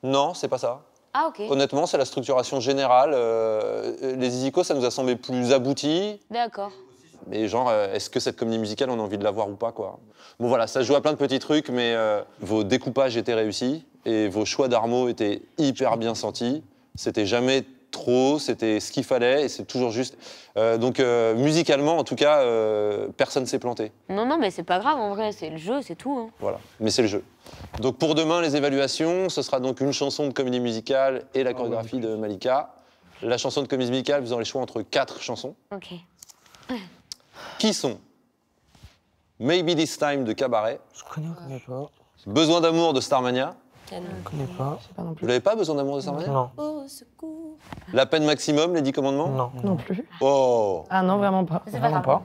Speaker 2: Non, c'est pas ça.
Speaker 3: Ah, ok.
Speaker 2: Honnêtement, c'est la structuration générale. Les Zizikos, ça nous a semblé plus abouti.
Speaker 3: D'accord.
Speaker 2: Mais genre, est-ce que cette comédie musicale, on a envie de la voir ou pas, quoi? Bon, voilà, ça se joue à plein de petits trucs, mais vos découpages étaient réussis et vos choix d'armo étaient hyper bien sentis. C'était jamais trop, c'était ce qu'il fallait et c'est toujours juste. Donc musicalement, en tout cas, personne s'est planté.
Speaker 15: Non, non, mais c'est pas grave, en vrai, c'est le jeu, c'est tout. Hein.
Speaker 2: Voilà, mais c'est le jeu. Donc pour demain, les évaluations, ce sera donc une chanson de comédie musicale et la chorégraphie de Malika. La chanson de comédie musicale, vous aurez le choix entre 4 chansons.
Speaker 15: Ok.
Speaker 2: Qui sont Maybe This Time de Cabaret.
Speaker 10: Je connais pas.
Speaker 2: Besoin d'amour de Starmania.
Speaker 10: Je connais pas.
Speaker 2: Vous l'avez pas, Besoin d'amour de Starmania?
Speaker 10: Non.
Speaker 16: Au secours.
Speaker 2: La peine maximum, les 10 commandements?
Speaker 10: Non.
Speaker 7: Non plus.
Speaker 2: Oh.
Speaker 7: Ah non, vraiment pas.
Speaker 10: Vraiment pas.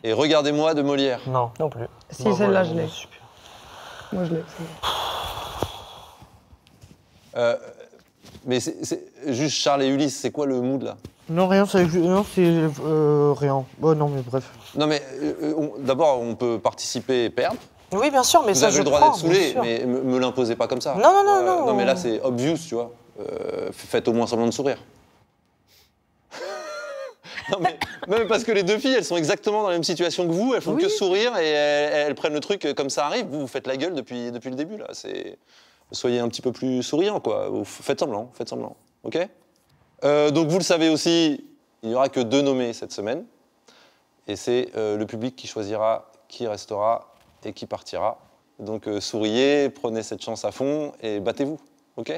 Speaker 2: Et Regardez-moi de Molière.
Speaker 10: Non, non plus.
Speaker 7: Si,
Speaker 10: Bon,
Speaker 7: celle-là,
Speaker 10: voilà,
Speaker 7: je l'ai.
Speaker 10: super.
Speaker 7: Moi, je l'ai.
Speaker 2: Mais c'est juste Charles et Ulysse, c'est quoi le mood là?
Speaker 10: Non, rien, c'est rien. Oh non, mais bref.
Speaker 2: Non mais d'abord, on peut participer et perdre.
Speaker 10: Oui, bien sûr, mais
Speaker 2: Vous
Speaker 10: ça,
Speaker 2: avez
Speaker 10: je
Speaker 2: le droit
Speaker 10: prends,
Speaker 2: d'être
Speaker 10: bien
Speaker 2: saoulé,
Speaker 10: sûr.
Speaker 2: mais me l'imposez pas comme ça.
Speaker 10: Non, non, non, non.
Speaker 2: Non mais là, c'est obvious, tu vois. Faites au moins semblant de sourire. Non mais même parce que les deux filles, elles sont exactement dans la même situation que vous, elles font que sourire et elles prennent le truc comme ça arrive. Vous faites la gueule depuis le début là. Soyez un petit peu plus souriant quoi. Faites semblant, ok? Donc vous le savez aussi, il n'y aura que 2 nommés cette semaine. Et c'est le public qui choisira qui restera et qui partira. Donc souriez, prenez cette chance à fond et battez-vous, ok?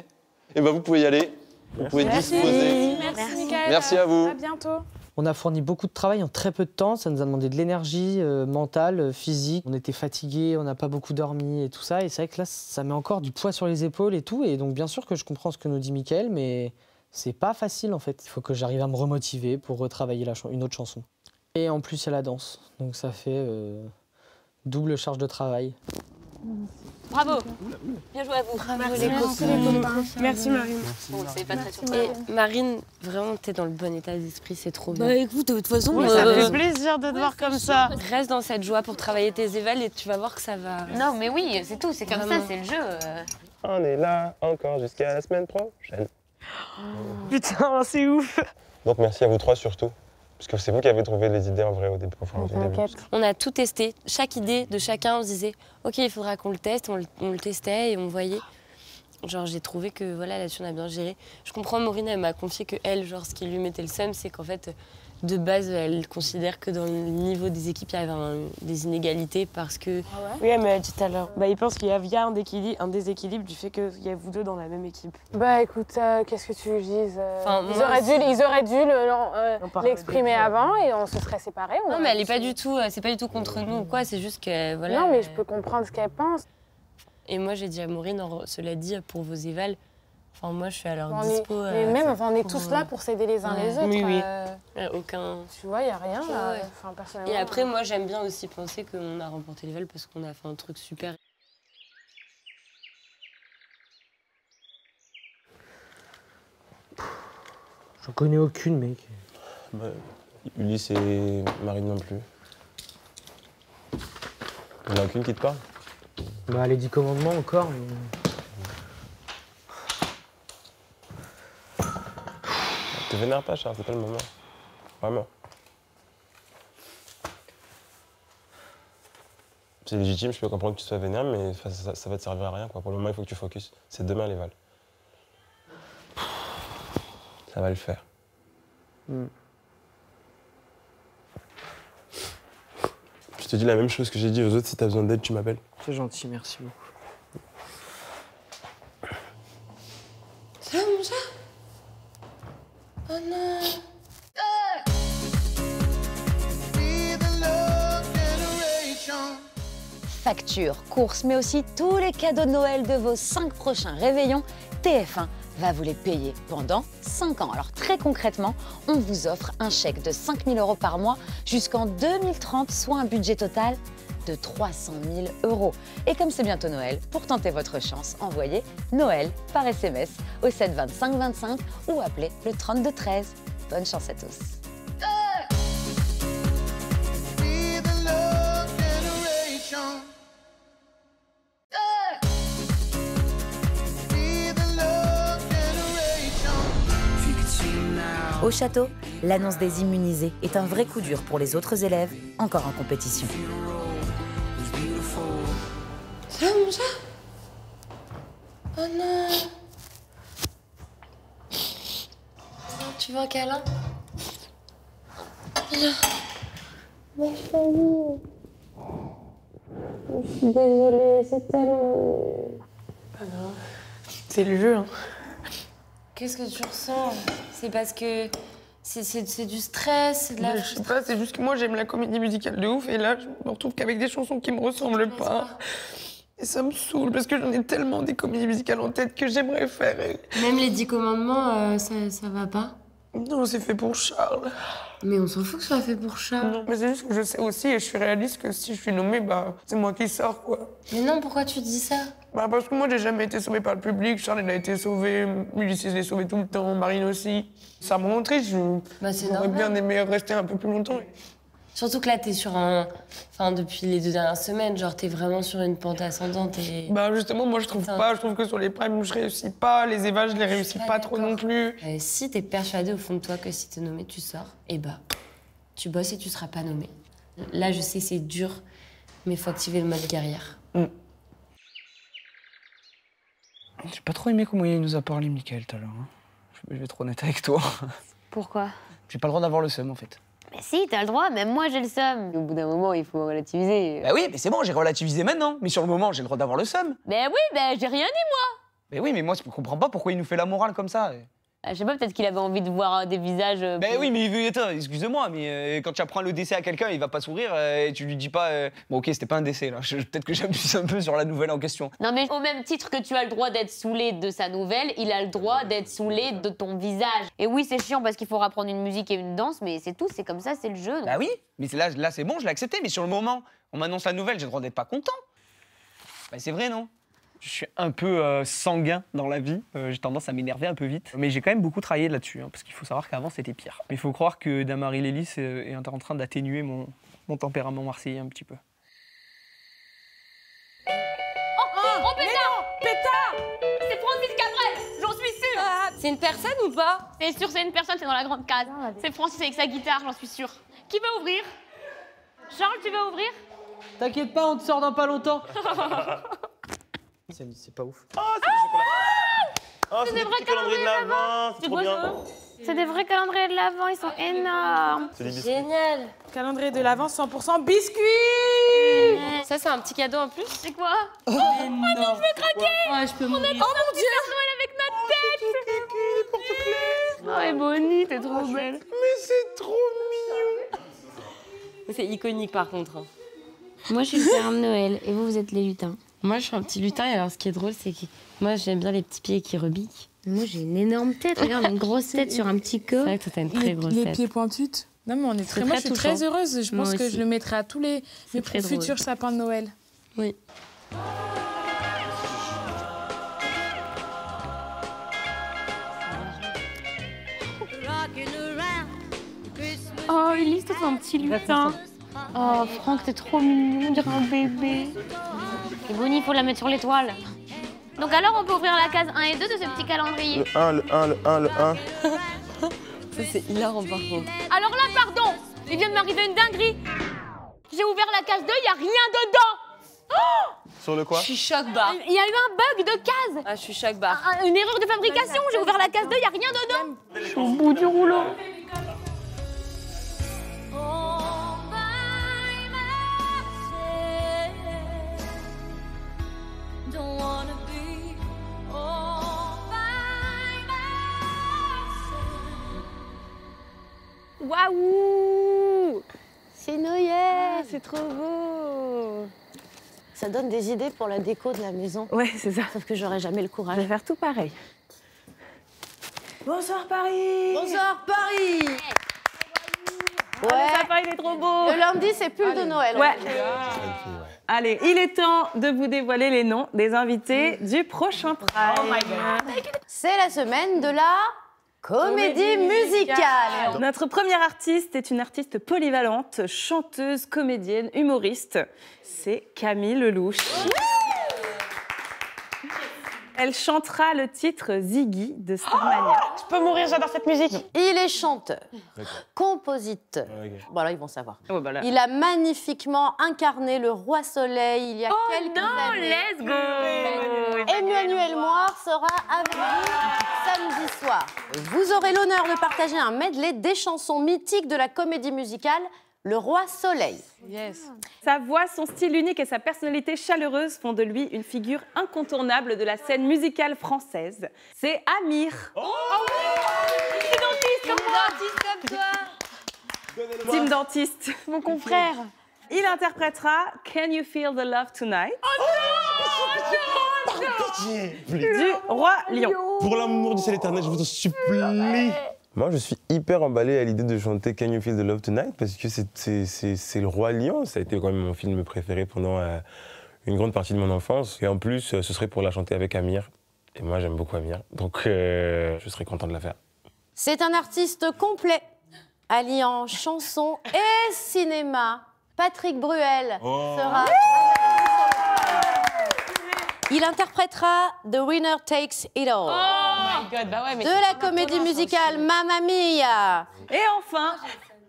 Speaker 2: Et ben vous pouvez y aller, vous pouvez disposer.
Speaker 20: Merci Mickaël.
Speaker 2: Merci à vous.
Speaker 20: À bientôt.
Speaker 14: On a fourni beaucoup de travail en très peu de temps, ça nous a demandé de l'énergie mentale, physique. On était fatigués, on n'a pas beaucoup dormi et tout ça. Et c'est vrai que là, ça met encore du poids sur les épaules et tout. Et donc bien sûr que je comprends ce que nous dit Mickaël, mais c'est pas facile en fait. Il faut que j'arrive à me remotiver pour retravailler une autre chanson. Et en plus, il y a la danse, donc ça fait double charge de travail.
Speaker 15: Bravo. Bien joué à vous.
Speaker 19: Bravo
Speaker 15: les
Speaker 19: copains.
Speaker 20: Merci Marine.
Speaker 15: Bon, c'est pas très surprenant.
Speaker 19: Et Marine, vraiment, t'es dans le bon état d'esprit, c'est trop bien.
Speaker 15: Bah écoute, de toute façon,
Speaker 19: ça
Speaker 15: fait
Speaker 19: fait plaisir de te voir comme ça. Reste dans cette joie pour travailler tes évals et tu vas voir que ça va.
Speaker 15: Non, mais oui, c'est tout, c'est comme
Speaker 19: Vraiment.
Speaker 15: ça, c'est le jeu.
Speaker 21: On est là encore jusqu'à la semaine prochaine.
Speaker 19: Putain, c'est ouf.
Speaker 21: Donc merci à vous 3 surtout. Parce que c'est vous qui avez trouvé les idées en vrai au début. Enfin, au début.
Speaker 19: On a tout testé. Chaque idée de chacun, on se disait, ok, il faudra qu'on le teste. On le testait et on voyait. Genre, j'ai trouvé que voilà, là-dessus, on a bien géré. Je comprends, Maureen, elle m'a confié que elle, genre, ce qui lui mettait le seum, c'est qu'en fait, de base, elle considère que dans le niveau des équipes, il y avait des inégalités parce que.
Speaker 20: Ah ouais?
Speaker 19: Oui, elle m'a dit tout à l'heure. Bah, il pense qu'il y a un déséquilibre du fait qu'il y a vous deux dans la même équipe.
Speaker 20: Bah écoute, qu'est-ce que tu veux que je dise
Speaker 19: Enfin,
Speaker 20: ils,
Speaker 19: moi,
Speaker 20: auraient dû
Speaker 19: parle
Speaker 20: l'exprimer avant et on se serait séparés.
Speaker 19: Non, mais elle est pas du tout. C'est pas du tout contre nous ou quoi. C'est juste que voilà.
Speaker 20: Non, mais je peux comprendre ce qu'elle pense.
Speaker 19: Et moi, j'ai dit à Maureen, cela dit, pour vos évals, enfin, moi, je suis à leur
Speaker 20: On
Speaker 19: dispo.
Speaker 20: mais même, enfin, on est tous là pour s'aider les uns les autres.
Speaker 19: Oui, oui. Aucun.
Speaker 20: Tu vois, il n'y a rien.
Speaker 19: Ouais,
Speaker 20: là.
Speaker 19: ouais.
Speaker 20: Enfin, personnellement.
Speaker 19: Et après, moi, j'aime bien aussi penser qu'on a remporté l'éval parce qu'on a fait un truc super.
Speaker 10: J'en connais aucune, mec.
Speaker 21: Bah, Ulysse et Marine non plus. Il n'y en a aucune qui te parle?
Speaker 10: Bah, les 10 commandements encore, mais...
Speaker 21: Te vénère pas, Charles, c'est pas le moment. Vraiment. C'est légitime, je peux comprendre que tu sois vénère, mais ça va te servir à rien, quoi. Pour le moment, il faut que tu focuses. C'est demain, les Vals. Ça va le faire. Je te dis la même chose que j'ai dit aux autres, si t'as besoin d'aide, tu m'appelles.
Speaker 10: C'est gentil, merci beaucoup.
Speaker 19: Ça va, mon chat? Oh non!
Speaker 1: Factures, courses, mais aussi tous les cadeaux de Noël de vos 5 prochains réveillons, TF1 va vous les payer pendant 5 ans. Alors très concrètement, on vous offre un chèque de 5 000 € par mois jusqu'en 2030, soit un budget total de 300 000 €. Et comme c'est bientôt Noël, pour tenter votre chance, envoyez Noël par SMS au 7 25 25 ou appelez le 32 13. Bonne chance à tous. Au château, l'annonce des immunisés est un vrai coup dur pour les autres élèves encore en compétition.
Speaker 19: Ça va, mon chat? Oh non! Tu veux un câlin?
Speaker 3: Ma chérie. Je suis désolée, c'est tellement...
Speaker 19: Pas grave.
Speaker 7: C'est le jeu. Hein.
Speaker 19: Qu'est-ce que tu ressens? C'est parce que c'est du stress, c'est de la...
Speaker 7: Je sais pas, c'est juste que moi j'aime la comédie musicale de ouf et là je me retrouve qu'avec des chansons qui me ressemblent pas. Et ça me saoule parce que j'en ai tellement des comédies musicales en tête que j'aimerais faire.
Speaker 19: Même les 10 commandements, ça va pas?
Speaker 7: Non, c'est fait pour Charles.
Speaker 19: Mais on s'en fout que ce soit fait pour Charles.
Speaker 7: Non, mais c'est juste que je sais aussi et je suis réaliste que si je suis nommée, bah c'est moi qui sors quoi.
Speaker 19: Mais non, pourquoi tu dis ça?
Speaker 7: Bah parce que moi j'ai jamais été sauvée par le public, Charles il a été sauvé, Ulysses je l'ai sauvé tout le temps, Marine aussi. Ça me rend triste, j'aurais bien aimé rester un peu plus longtemps.
Speaker 19: Surtout que là t'es sur un... Enfin depuis les 2 dernières semaines, genre t'es vraiment sur une pente ascendante et...
Speaker 7: Bah justement moi je trouve pas, je trouve que sur les primes je réussis pas, les Eva je les réussis pas trop non plus.
Speaker 19: Si t'es persuadé au fond de toi que si t'es nommé tu sors, et bah tu bosses et tu seras pas nommé. Là je sais c'est dur, mais faut activer le mode guerrière.
Speaker 4: J'ai pas trop aimé comment il nous a parlé, Mickaël, tout à l'heure. Hein. Je vais être honnête avec toi.
Speaker 1: Pourquoi?
Speaker 4: J'ai pas le droit d'avoir le seum, en fait.
Speaker 1: Mais si, t'as le droit, même moi j'ai le seum. Au bout d'un moment, il faut relativiser.
Speaker 4: Bah oui, mais c'est bon, j'ai relativisé maintenant. Mais sur le moment, j'ai le droit d'avoir le seum.
Speaker 1: Mais oui, j'ai rien dit, moi.
Speaker 4: Mais oui, mais moi, je comprends pas pourquoi il nous fait la morale comme ça.
Speaker 1: Je sais pas, peut-être qu'il avait envie de voir des visages...
Speaker 4: Ben oui, mais attends, excuse-moi, mais quand tu apprends le décès à quelqu'un, il va pas sourire et tu lui dis pas... Bon, ok, c'était pas un décès, là. Peut-être que j'abuse un peu sur la nouvelle en question.
Speaker 1: Non, mais au même titre que tu as le droit d'être saoulé de sa nouvelle, il a le droit d'être saoulé de ton visage. Et oui, c'est chiant parce qu'il faut apprendre une musique et une danse, mais c'est tout, c'est comme ça, c'est le jeu. Donc...
Speaker 4: Bah oui, mais là c'est bon, je l'ai accepté, mais sur le moment, on m'annonce la nouvelle, j'ai le droit d'être pas content. Bah c'est vrai, non? Je suis un peu sanguin dans la vie, j'ai tendance à m'énerver un peu vite. Mais j'ai quand même beaucoup travaillé là-dessus, hein, parce qu'il faut savoir qu'avant c'était pire. Mais il faut croire que Damary Lélis est en train d'atténuer mon tempérament marseillais un petit peu.
Speaker 15: Oh pétard! Pétard! C'est Francis Cabrel, j'en suis sûre!
Speaker 19: C'est une personne ou pas?
Speaker 15: C'est sûr, c'est une personne, c'est dans la grande case. C'est Francis avec sa guitare, j'en suis sûre. Qui veut ouvrir? Charles, tu veux ouvrir?
Speaker 14: T'inquiète pas, on te sort dans pas longtemps.
Speaker 10: C'est pas ouf.
Speaker 18: Oh, c'est du chocolat. Oh,
Speaker 15: C'est des vrais
Speaker 18: calendriers de l'Avent, c'est trop bien.
Speaker 15: C'est des vrais calendriers de l'Avent, ils sont énormes.
Speaker 18: C'est des biscuits.
Speaker 19: Génial.
Speaker 7: Calendrier de l'Avent 100% biscuits.
Speaker 19: Ça, c'est un petit cadeau en plus?
Speaker 15: C'est quoi?
Speaker 19: Oh,
Speaker 15: non, je veux craquer.
Speaker 19: Ouais, je peux mourir.
Speaker 15: On a mon Dieu! Père Noël avec notre tête. Oh, et Bonnie, t'es trop belle.
Speaker 7: Mais c'est trop mignon.
Speaker 19: C'est iconique par contre. Hein.
Speaker 15: Moi, je suis le Père Noël et vous êtes les lutins.
Speaker 19: Moi, je suis un petit lutin et alors ce qui est drôle, c'est que moi, j'aime bien les petits pieds qui rebiquent.
Speaker 15: Moi, j'ai une énorme tête. Regarde, une grosse tête sur un petit corps.
Speaker 19: C'est vrai que toi, t'as une très grosse
Speaker 20: Les
Speaker 19: tête.
Speaker 20: pieds pointus. Non, mais on est très... Moi, je suis très heureuse. Je pense que je le mettrai à tous mes futurs sapins de Noël.
Speaker 19: Oui.
Speaker 15: Oh, Elise, toi, t'es un petit lutin. Oh, Franck, t'es trop mignon, on dirait un bébé. Et Bonnie, il faut la mettre sur l'étoile. Donc alors, on peut ouvrir la case 1 et 2 de ce petit calendrier.
Speaker 11: Le 1, le 1, le 1, le 1.
Speaker 19: Ça, c'est hilarant par contre.
Speaker 15: Alors là, pardon, il vient de m'arriver une dinguerie. J'ai ouvert la case 2, il n'y a rien dedans. Oh,
Speaker 11: Sur le quoi?
Speaker 19: Je suis choc-barre.
Speaker 15: il y a eu un bug de case.
Speaker 19: Ah, je suis choc-barre.
Speaker 15: Une erreur de fabrication, j'ai ouvert la case 2, il n'y a rien dedans. Je suis au bout du rouleau. Waouh! C'est Noël, c'est trop beau!
Speaker 5: Ça donne des idées pour la déco de la maison.
Speaker 9: Ouais, c'est ça.
Speaker 5: Sauf que j'aurais jamais le courage.
Speaker 9: Je vais faire tout pareil. Bonsoir Paris!
Speaker 5: Bonsoir Paris!
Speaker 9: Ouais. Le sapin, il est trop beau!
Speaker 5: Le lundi, c'est pull de Noël.
Speaker 9: Ouais. Allez, il est temps de vous dévoiler les noms des invités du prochain Pride. Oh my God.
Speaker 5: C'est la semaine de la comédie musicale.
Speaker 9: Notre première artiste est une artiste polyvalente, chanteuse, comédienne, humoriste. C'est Camille Lelouch. Elle chantera le titre Ziggy de Starmania.
Speaker 7: Je peux mourir, j'adore cette musique.
Speaker 5: Il est chanteur, compositeur. Bon, là, ils vont savoir. Il a magnifiquement incarné le roi soleil il y a quelques années.
Speaker 15: Let's go!
Speaker 5: Emmanuel Moir sera avec vous samedi soir, vous aurez l'honneur de partager un medley des chansons mythiques de la comédie musicale Le Roi Soleil.
Speaker 9: Yes. Sa voix, son style unique et sa personnalité chaleureuse font de lui une figure incontournable de la scène musicale française. C'est Amir. Oh oui, dentiste comme toi. Team dentiste, mon confrère. Il interprétera Can You Feel the Love Tonight du Roi Lion.
Speaker 21: Pour l'amour du ciel éternel, je vous en supplie. Moi, je suis hyper emballé à l'idée de chanter Can You Feel the Love Tonight parce que c'est le Roi Lion. Ça a été quand même mon film préféré pendant une grande partie de mon enfance. Et en plus, ce serait pour la chanter avec Amir. Et moi, j'aime beaucoup Amir. Donc, je serais content de la faire.
Speaker 5: C'est un artiste complet, alliant chanson et cinéma. Patrick Bruel sera... Il interprétera The Winner Takes It All.
Speaker 9: Oh my God, bah ouais, mais
Speaker 5: de la comédie musicale Mamma Mia.
Speaker 9: Et enfin,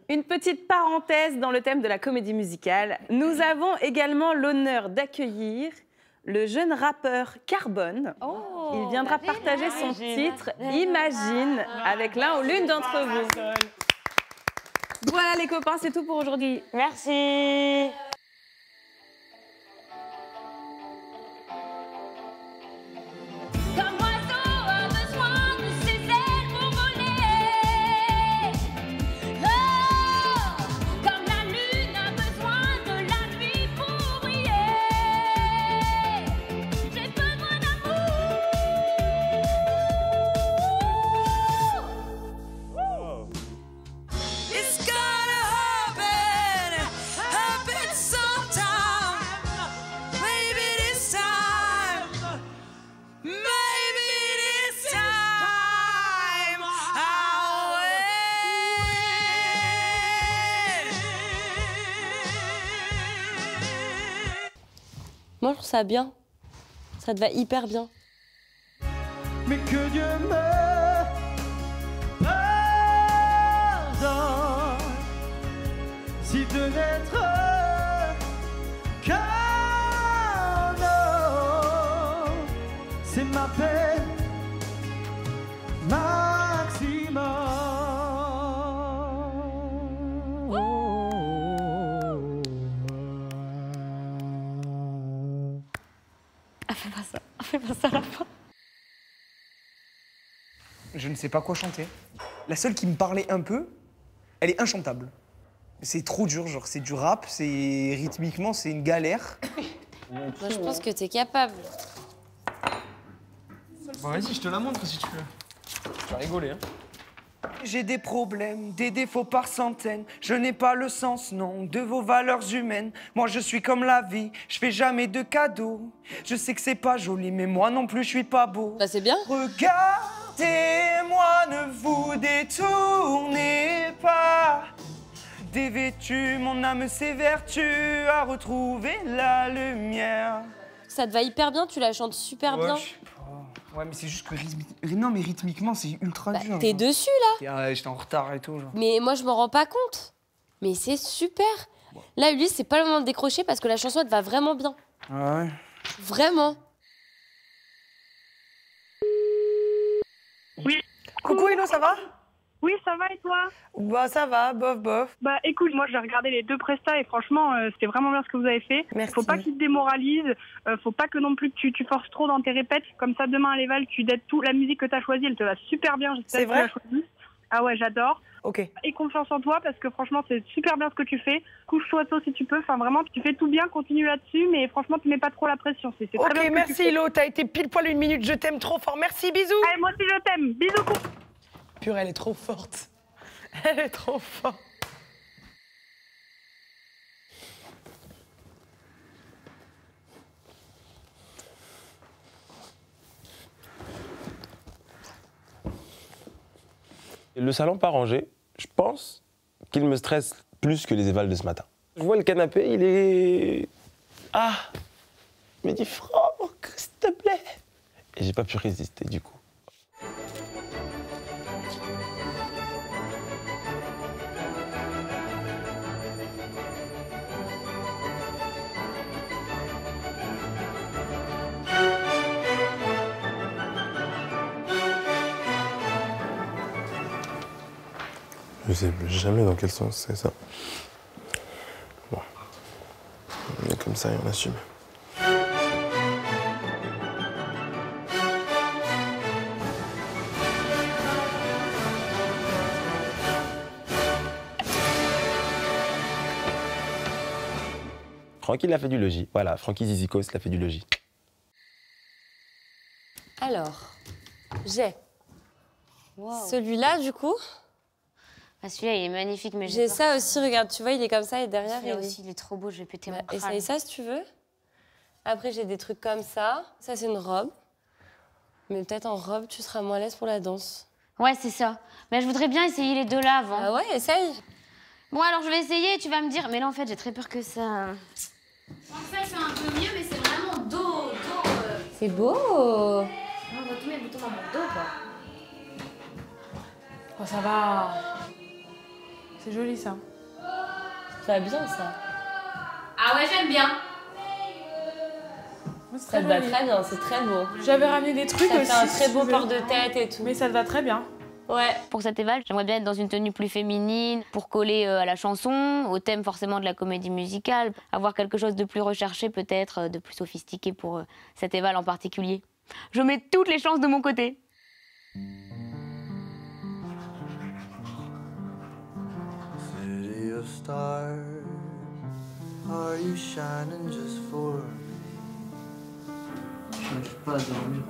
Speaker 9: une petite parenthèse dans le thème de la comédie musicale. Nous avons également l'honneur d'accueillir le jeune rappeur Carbone. Il viendra partager son titre Imagine avec l'un ou l'une d'entre vous. Voilà les copains, c'est tout pour aujourd'hui.
Speaker 15: Merci.
Speaker 19: Moi, je trouve ça bien. Ça te va hyper bien.
Speaker 13: Mais que Dieu me pardonne si de n'être qu'un homme, c'est ma peine maximum.
Speaker 9: Fais pas ça. Fais pas ça à la fin.
Speaker 4: Je ne sais pas quoi chanter. La seule qui me parlait un peu, elle est inchantable. C'est trop dur, genre c'est du rap, c'est rythmiquement c'est une galère.
Speaker 19: Moi je pense que t'es capable.
Speaker 4: Bon vas-y, je te la montre si tu veux. Tu vas rigoler hein. J'ai des problèmes, des défauts par centaines. Je n'ai pas le sens, non, de vos valeurs humaines. Moi, je suis comme la vie, je fais jamais de cadeaux. Je sais que c'est pas joli, mais moi non plus, je suis pas beau.
Speaker 19: Bah, c'est bien.
Speaker 4: Regardez-moi, ne vous détournez pas. Dévêtu, mon âme s'évertue à retrouver la lumière.
Speaker 19: Ça te va hyper bien, tu la chantes super bien.
Speaker 4: Ouais, mais c'est juste que non, mais rythmiquement, c'est ultra dur.
Speaker 19: T'es dessus, là.
Speaker 4: J'étais en retard et tout, genre.
Speaker 19: Mais moi, je m'en rends pas compte. Mais c'est super. Là, Ulysse, c'est pas le moment de décrocher parce que la chanson, elle te va vraiment bien.
Speaker 4: Ah ouais.
Speaker 19: Vraiment.
Speaker 8: Oui.
Speaker 7: Coucou, Hello, ça va?
Speaker 8: Oui, ça va et toi?
Speaker 7: Bah ça va, bof, bof.
Speaker 8: Bah écoute, moi j'ai regardé les deux prestats et franchement, c'était vraiment bien ce que vous avez fait.
Speaker 7: Merci.
Speaker 8: Faut pas qu'ils te démoralisent, faut pas que non plus que tu forces trop dans tes répètes. Comme ça, demain à l'Eval, tu dettes tout. La musique que t'as choisie, elle te va super bien.
Speaker 7: C'est vrai?
Speaker 8: Ah ouais, j'adore.
Speaker 7: Ok.
Speaker 8: Et confiance en toi parce que franchement, c'est super bien ce que tu fais. Couche-toi tôt si tu peux. Enfin vraiment, tu fais tout bien, continue là-dessus, mais franchement, tu mets pas trop la pression. C'est très bien.
Speaker 7: Ok, merci Hello, t'as été pile poil une minute, je t'aime trop fort. Merci, bisous.
Speaker 8: Allez, moi aussi je t'aime. Bisous.
Speaker 7: Pure, elle est trop forte. Elle est trop forte.
Speaker 21: Le salon pas rangé, je pense qu'il me stresse plus que les évals de ce matin. Je vois le canapé, il est... Ah, il me dit Franck, s'il te plaît. Et j'ai pas pu résister du coup. Je sais jamais dans quel sens c'est ça. Bon. On est comme ça et on assume. Francky, il a fait du logis. Voilà, Francky Zizikos, il a fait du logis.
Speaker 19: Alors, j'ai celui-là, du coup.
Speaker 15: Ah, celui-là, il est magnifique, mais
Speaker 19: j'ai ça aussi, regarde, tu vois, il est comme ça et derrière,
Speaker 15: celui-là aussi, il est trop beau, je vais péter mon crâne.
Speaker 19: Essaye ça si tu veux. Après, j'ai des trucs comme ça. Ça, c'est une robe. Mais peut-être en robe, tu seras moins à l'aise pour la danse.
Speaker 15: Ouais, c'est ça. Mais je voudrais bien essayer les deux là avant.
Speaker 19: Ah ouais, essaye.
Speaker 15: Bon, alors je vais essayer et tu vas me dire. Mais là, en fait, j'ai très peur que ça.
Speaker 19: En fait, c'est un peu mieux, mais c'est vraiment dos. C'est beau. On
Speaker 15: voit tous mes boutons dans mon dos, quoi.
Speaker 20: Oh, ça va. C'est joli, ça.
Speaker 19: Ça va bien, ça.
Speaker 15: Ah ouais, j'aime bien.
Speaker 19: Ça te va très bien, c'est très beau.
Speaker 20: J'avais ramené des trucs aussi.
Speaker 19: Ça fait un très beau port de tête et tout.
Speaker 20: Mais ça te va très bien.
Speaker 15: Ouais. Pour cet éval, j'aimerais bien être dans une tenue plus féminine, pour coller à la chanson, au thème forcément de la comédie musicale, avoir quelque chose de plus recherché peut-être, de plus sophistiqué pour cet éval en particulier. Je mets toutes les chances de mon côté.
Speaker 13: City of stars, are you shining just for me? J'arrive pas à dormir.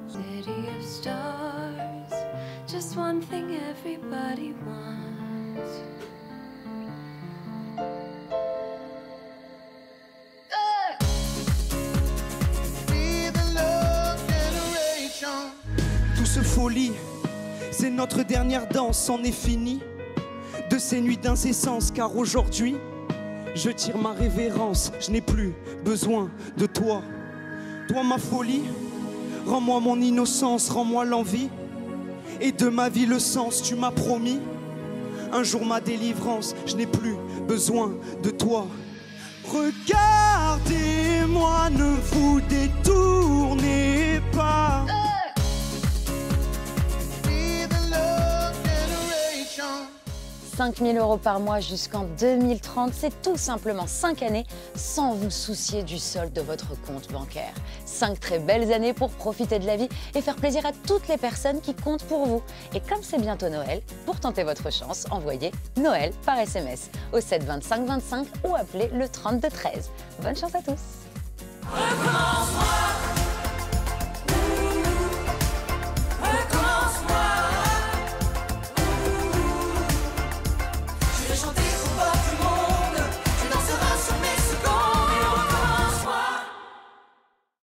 Speaker 12: City of stars, just one thing everybody wants.
Speaker 13: Douce folie, c'est notre dernière danse, c'en est fini de ces nuits d'incessance, car aujourd'hui, je tire ma révérence, je n'ai plus besoin de toi. Toi ma folie, rends-moi mon innocence, rends-moi l'envie et de ma vie le sens, tu m'as promis un jour ma délivrance, je n'ai plus besoin de toi. Regardez-moi, ne vous détournez pas.
Speaker 1: 5 000 € par mois jusqu'en 2030, c'est tout simplement 5 années sans vous soucier du solde de votre compte bancaire. 5 très belles années pour profiter de la vie et faire plaisir à toutes les personnes qui comptent pour vous. Et comme c'est bientôt Noël, pour tenter votre chance, envoyez Noël par SMS au 7 25 25 ou appelez le 32 13. Bonne chance à tous.